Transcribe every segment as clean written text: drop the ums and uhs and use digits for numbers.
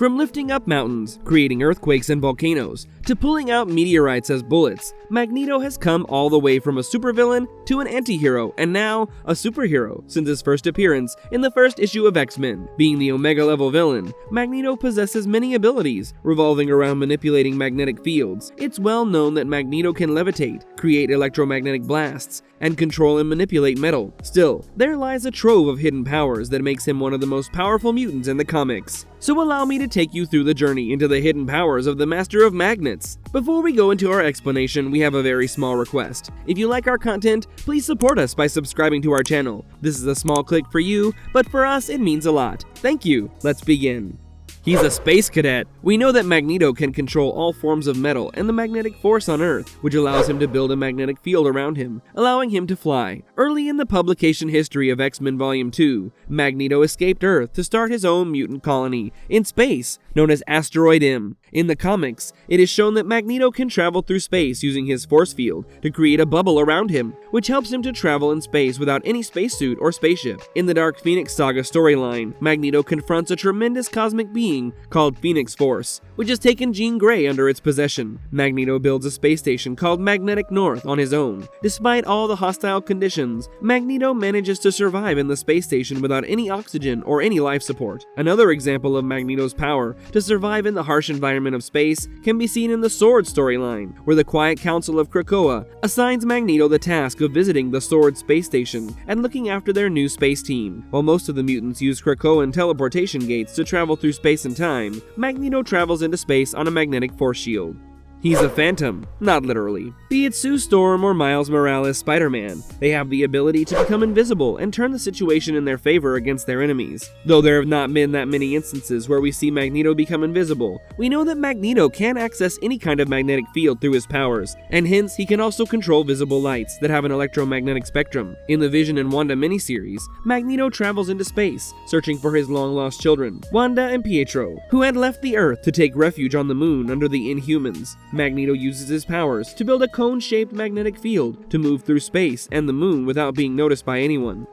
From lifting up mountains, creating earthquakes and volcanoes, to pulling out meteorites as bullets, Magneto has come all the way from a supervillain to an anti-hero and now a superhero since his first appearance in the first issue of X-Men. Being the Omega-level villain, Magneto possesses many abilities revolving around manipulating magnetic fields. It's well known that Magneto can levitate, create electromagnetic blasts, and control and manipulate metal. Still, there lies a trove of hidden powers that makes him one of the most powerful mutants in the comics. So allow me to take you through the journey into the hidden powers of the Master of Magnets. Before we go into our explanation, we have a very small request. If you like our content, please support us by subscribing to our channel. This is a small click for you, but for us it means a lot. Thank you. Let's begin. He's a space cadet. We know that Magneto can control all forms of metal and the magnetic force on Earth, which allows him to build a magnetic field around him, allowing him to fly. Early in the publication history of X-Men Volume 2, Magneto escaped Earth to start his own mutant colony in space, known as Asteroid M. In the comics, it is shown that Magneto can travel through space using his force field to create a bubble around him, which helps him to travel in space without any spacesuit or spaceship. In the Dark Phoenix Saga storyline, Magneto confronts a tremendous cosmic being called Phoenix Force, which has taken Jean Grey under its possession. Magneto builds a space station called Magnetic North on his own. Despite all the hostile conditions, Magneto manages to survive in the space station without any oxygen or any life support. Another example of Magneto's power to survive in the harsh environment of space can be seen in the Sword storyline, where the Quiet Council of Krakoa assigns Magneto the task of visiting the Sword space station and looking after their new space team. While most of the mutants use Krakoan teleportation gates to travel through space and time, Magneto travels into space on a magnetic force shield. He's a phantom, not literally. Be it Sue Storm or Miles Morales' Spider-Man, they have the ability to become invisible and turn the situation in their favor against their enemies. Though there have not been that many instances where we see Magneto become invisible, we know that Magneto can access any kind of magnetic field through his powers, and hence he can also control visible lights that have an electromagnetic spectrum. In the Vision and Wanda miniseries, Magneto travels into space, searching for his long-lost children, Wanda and Pietro, who had left the Earth to take refuge on the moon under the Inhumans. Magneto uses his powers to build a cone-shaped magnetic field to move through space and the moon without being noticed by anyone.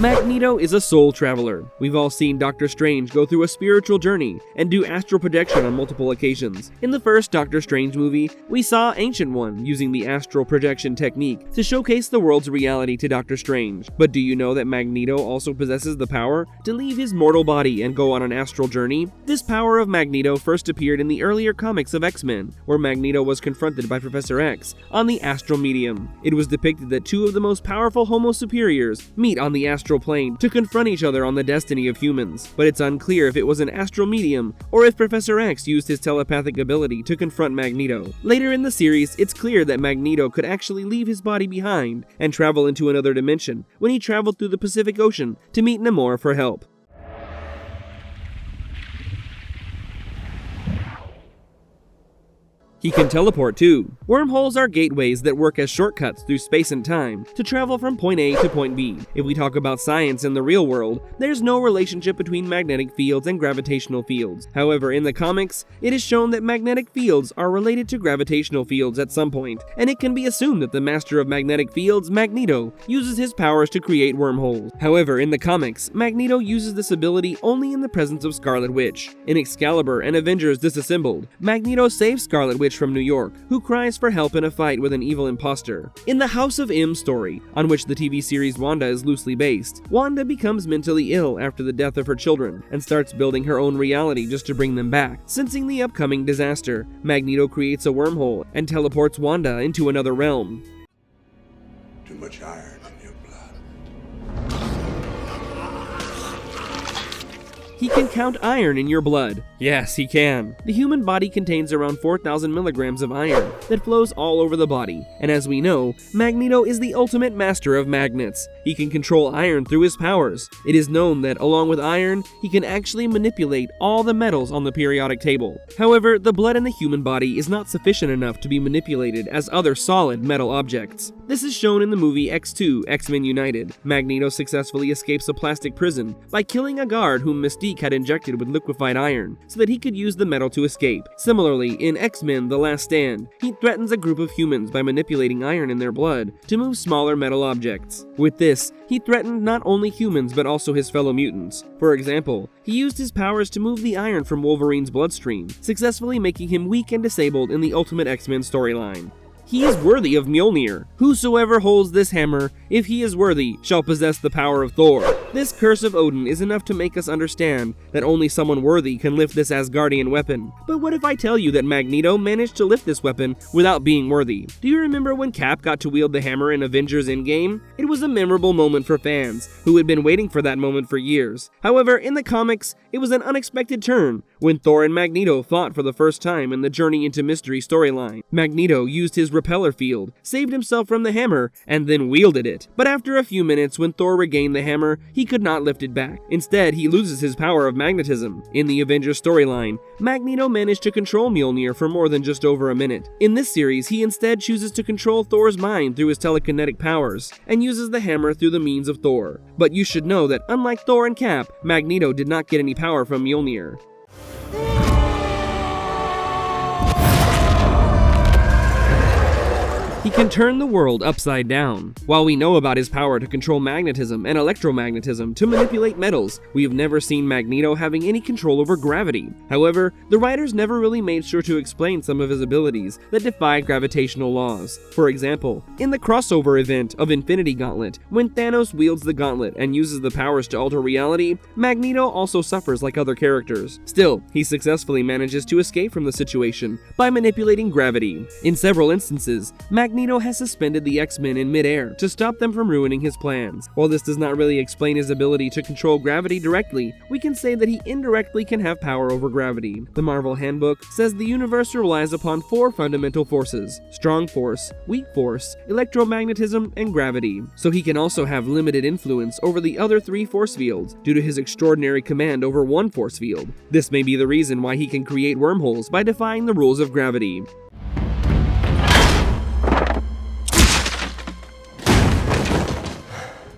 Magneto is a soul traveler. We've all seen Doctor Strange go through a spiritual journey and do astral projection on multiple occasions. In the first Doctor Strange movie, we saw Ancient One using the astral projection technique to showcase the world's reality to Doctor Strange. But do you know that Magneto also possesses the power to leave his mortal body and go on an astral journey? This power of Magneto first appeared in the earlier comics of X-Men, where Magneto was confronted by Professor X on the astral medium. It was depicted that two of the most powerful Homo superiors meet on the astral plane to confront each other on the destiny of humans, but it's unclear if it was an astral medium or if Professor X used his telepathic ability to confront Magneto. Later in the series, it's clear that Magneto could actually leave his body behind and travel into another dimension when he traveled through the Pacific Ocean to meet Namor for help. He can teleport too. Wormholes are gateways that work as shortcuts through space and time to travel from point A to point B. If we talk about science in the real world, there's no relationship between magnetic fields and gravitational fields. However, in the comics, it is shown that magnetic fields are related to gravitational fields at some point, and it can be assumed that the Master of Magnetic Fields, Magneto, uses his powers to create wormholes. However, in the comics, Magneto uses this ability only in the presence of Scarlet Witch. In Excalibur and Avengers Disassembled, Magneto saves Scarlet Witch from New York, who cries for help in a fight with an evil imposter. In the House of M story, on which the TV series Wanda is loosely based, Wanda becomes mentally ill after the death of her children and starts building her own reality just to bring them back. Sensing the upcoming disaster, Magneto creates a wormhole and teleports Wanda into another realm. Too much iron in your blood. He can count iron in your blood. Yes, he can. The human body contains around 4,000 milligrams of iron that flows all over the body, and as we know, Magneto is the ultimate master of magnets. He can control iron through his powers. It is known that, along with iron, he can actually manipulate all the metals on the periodic table. However, the blood in the human body is not sufficient enough to be manipulated as other solid metal objects. This is shown in the movie X2, X-Men United. Magneto successfully escapes a plastic prison by killing a guard whom Mystique Mystique had injected with liquefied iron so that he could use the metal to escape. Similarly, in X-Men: The Last Stand, he threatens a group of humans by manipulating iron in their blood to move smaller metal objects. With this, he threatened not only humans but also his fellow mutants. For example, he used his powers to move the iron from Wolverine's bloodstream, successfully making him weak and disabled in the Ultimate X-Men storyline. He is worthy of Mjolnir. Whosoever holds this hammer, if he is worthy, shall possess the power of Thor. This curse of Odin is enough to make us understand that only someone worthy can lift this Asgardian weapon. But what if I tell you that Magneto managed to lift this weapon without being worthy? Do you remember when Cap got to wield the hammer in Avengers Endgame? It was a memorable moment for fans, who had been waiting for that moment for years. However, in the comics, it was an unexpected turn when Thor and Magneto fought for the first time in the Journey into Mystery storyline. Magneto used his repeller field, saved himself from the hammer, and then wielded it. But after a few minutes, when Thor regained the hammer, he could not lift it back. Instead, he loses his power of magnetism. In the Avengers storyline, Magneto managed to control Mjolnir for more than just over a minute. In this series, he instead chooses to control Thor's mind through his telekinetic powers, and uses the hammer through the means of Thor. But you should know that unlike Thor and Cap, Magneto did not get any power from Mjolnir. He can turn the world upside down. While we know about his power to control magnetism and electromagnetism to manipulate metals, we have never seen Magneto having any control over gravity. However, the writers never really made sure to explain some of his abilities that defy gravitational laws. For example, in the crossover event of Infinity Gauntlet, when Thanos wields the gauntlet and uses the powers to alter reality, Magneto also suffers like other characters. Still, he successfully manages to escape from the situation by manipulating gravity. In several instances, Magneto has suspended the X-Men in midair to stop them from ruining his plans. While this does not really explain his ability to control gravity directly, we can say that he indirectly can have power over gravity. The Marvel Handbook says the universe relies upon 4 fundamental forces: strong force, weak force, electromagnetism, and gravity. So he can also have limited influence over the other 3 force fields due to his extraordinary command over one force field. This may be the reason why he can create wormholes by defying the rules of gravity.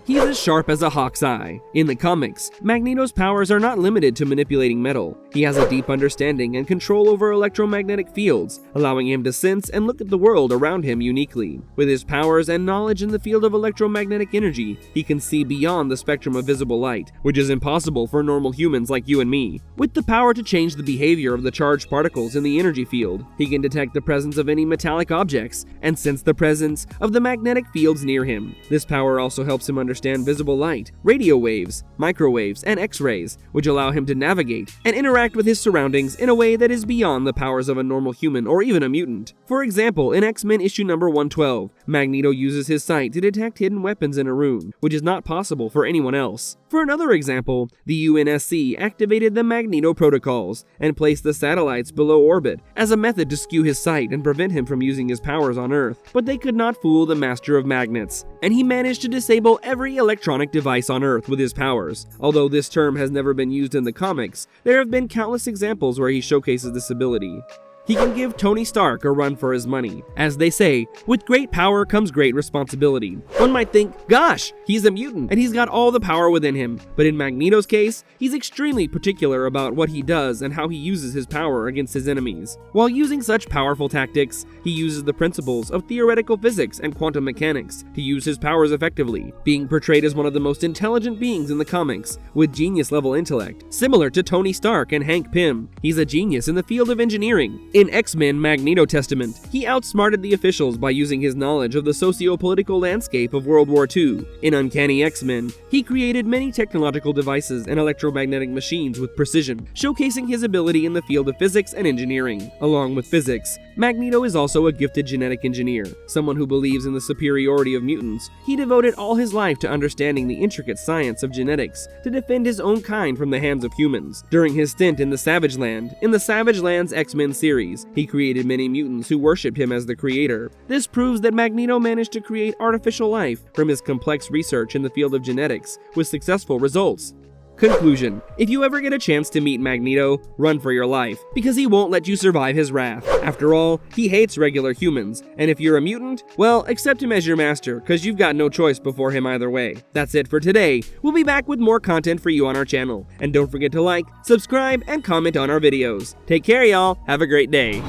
He's as sharp as a hawk's eye. In the comics, Magneto's powers are not limited to manipulating metal. He has a deep understanding and control over electromagnetic fields, allowing him to sense and look at the world around him uniquely. With his powers and knowledge in the field of electromagnetic energy, he can see beyond the spectrum of visible light, which is impossible for normal humans like you and me. With the power to change the behavior of the charged particles in the energy field, he can detect the presence of any metallic objects and sense the presence of the magnetic fields near him. This power also helps him understand visible light, radio waves, microwaves, and X-rays, which allow him to navigate and interact with his surroundings in a way that is beyond the powers of a normal human or even a mutant. For example, in X-Men issue number 112, Magneto uses his sight to detect hidden weapons in a room, which is not possible for anyone else. For another example, the UNSC activated the Magneto protocols and placed the satellites below orbit as a method to skew his sight and prevent him from using his powers on Earth. But they could not fool the master of magnets, and he managed to disable every electronic device on Earth with his powers. Although this term has never been used in the comics, there have been countless examples where he showcases this ability. He can give Tony Stark a run for his money. As they say, with great power comes great responsibility. One might think, gosh, he's a mutant and he's got all the power within him. But in Magneto's case, he's extremely particular about what he does and how he uses his power against his enemies. While using such powerful tactics, he uses the principles of theoretical physics and quantum mechanics to use his powers effectively, being portrayed as one of the most intelligent beings in the comics, with genius-level intellect. Similar to Tony Stark and Hank Pym, he's a genius in the field of engineering. In X-Men Magneto Testament, he outsmarted the officials by using his knowledge of the socio-political landscape of World War II. In Uncanny X-Men, he created many technological devices and electromagnetic machines with precision, showcasing his ability in the field of physics and engineering. Along with physics, Magneto is also a gifted genetic engineer, someone who believes in the superiority of mutants. He devoted all his life to understanding the intricate science of genetics to defend his own kind from the hands of humans. During his stint in the Savage Land, in the Savage Lands X-Men series, he created many mutants who worshipped him as the creator. This proves that Magneto managed to create artificial life from his complex research in the field of genetics with successful results. Conclusion: if you ever get a chance to meet Magneto, run for your life, because he won't let you survive his wrath. After all, he hates regular humans, and if you're a mutant, well, accept him as your master, cause you've got no choice before him either way. That's it for today. We'll be back with more content for you on our channel, and don't forget to like, subscribe, and comment on our videos. Take care, y'all. Have a great day.